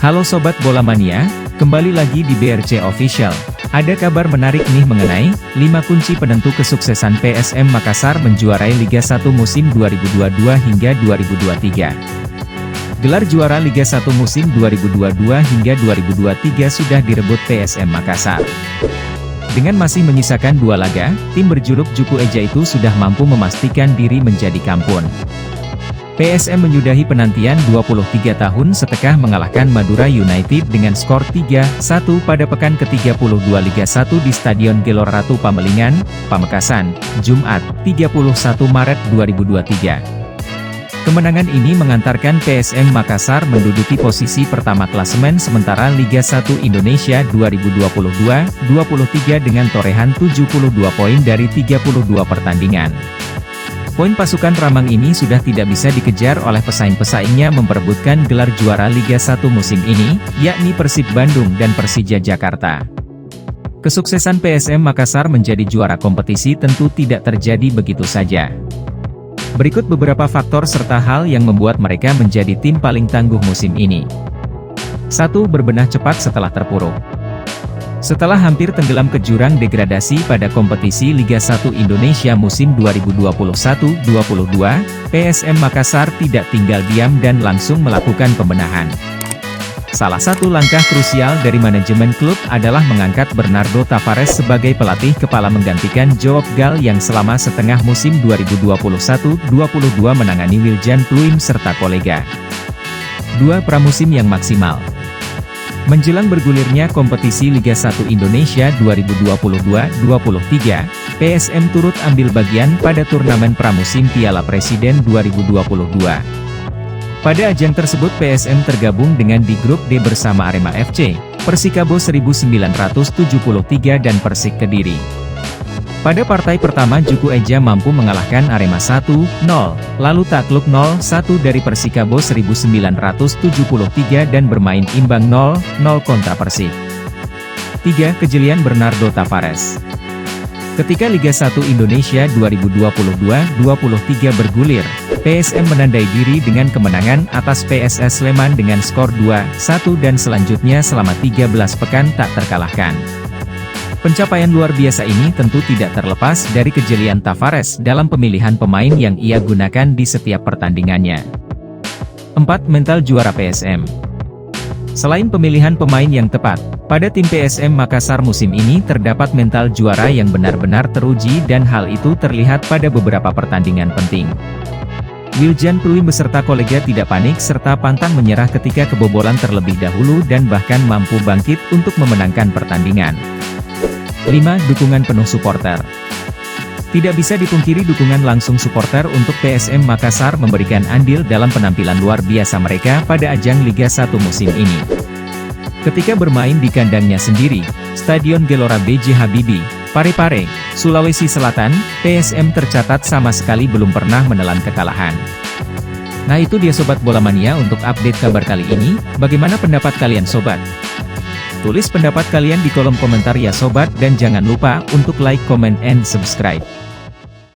Halo Sobat Bola Mania, kembali lagi di BRC Official. Ada kabar menarik nih mengenai 5 kunci penentu kesuksesan PSM Makassar menjuarai Liga 1 musim 2022 hingga 2023. Gelar juara Liga 1 musim 2022 hingga 2023 sudah direbut PSM Makassar. Dengan masih menyisakan 2 laga, tim berjuluk Juku Eja itu sudah mampu memastikan diri menjadi kampun. PSM menyudahi penantian 23 tahun setelah mengalahkan Madura United dengan skor 3-1 pada pekan ke-32 Liga 1 di Stadion Gelora Ratu Pamelingan, Pamekasan, Jumat, 31 Maret 2023. Kemenangan ini mengantarkan PSM Makassar menduduki posisi pertama klasemen sementara Liga 1 Indonesia 2022-23 dengan torehan 72 poin dari 32 pertandingan. Poin pasukan Ramang ini sudah tidak bisa dikejar oleh pesaing-pesaingnya memperebutkan gelar juara Liga 1 musim ini, yakni Persib Bandung dan Persija Jakarta. Kesuksesan PSM Makassar menjadi juara kompetisi tentu tidak terjadi begitu saja. Berikut beberapa faktor serta hal yang membuat mereka menjadi tim paling tangguh musim ini. 1. Berbenah cepat setelah terpuruk. Setelah hampir tenggelam ke jurang degradasi pada kompetisi Liga 1 Indonesia musim 2021-22, PSM Makassar tidak tinggal diam dan langsung melakukan pembenahan. Salah satu langkah krusial dari manajemen klub adalah mengangkat Bernardo Tavares sebagai pelatih kepala menggantikan Joop Gal yang selama setengah musim 2021-22 menangani Wiljan Pluim serta kolega. 2. Pramusim yang maksimal. Menjelang bergulirnya kompetisi Liga 1 Indonesia 2022-23, PSM turut ambil bagian pada turnamen pramusim Piala Presiden 2022. Pada ajang tersebut PSM tergabung dengan di grup D bersama Arema FC, Persikabo 1973 dan Persik Kediri. Pada partai pertama Juku Eja mampu mengalahkan Arema 1-0, lalu takluk 0-1 dari Persikabo 1973 dan bermain imbang 0-0 kontra Persik. 3. Kejelian Bernardo Tavares. Ketika Liga 1 Indonesia 2022-23 bergulir, PSM menandai diri dengan kemenangan atas PSS Sleman dengan skor 2-1 dan selanjutnya selama 13 pekan tak terkalahkan. Pencapaian luar biasa ini tentu tidak terlepas dari kejelian Tavares dalam pemilihan pemain yang ia gunakan di setiap pertandingannya. 4. Mental juara PSM. Selain pemilihan pemain yang tepat, pada tim PSM Makassar musim ini terdapat mental juara yang benar-benar teruji dan hal itu terlihat pada beberapa pertandingan penting. Wiljan Pluim beserta kolega tidak panik serta pantang menyerah ketika kebobolan terlebih dahulu dan bahkan mampu bangkit untuk memenangkan pertandingan. 5. Dukungan penuh supporter. Tidak bisa dipungkiri dukungan langsung supporter untuk PSM Makassar memberikan andil dalam penampilan luar biasa mereka pada ajang Liga 1 musim ini. Ketika bermain di kandangnya sendiri, Stadion Gelora B.J. Habibie, Parepare, Sulawesi Selatan, PSM tercatat sama sekali belum pernah menelan kekalahan. Nah itu dia Sobat Bola Mania untuk update kabar kali ini, bagaimana pendapat kalian Sobat? Tulis pendapat kalian di kolom komentar ya Sobat dan jangan lupa untuk like, comment, and subscribe.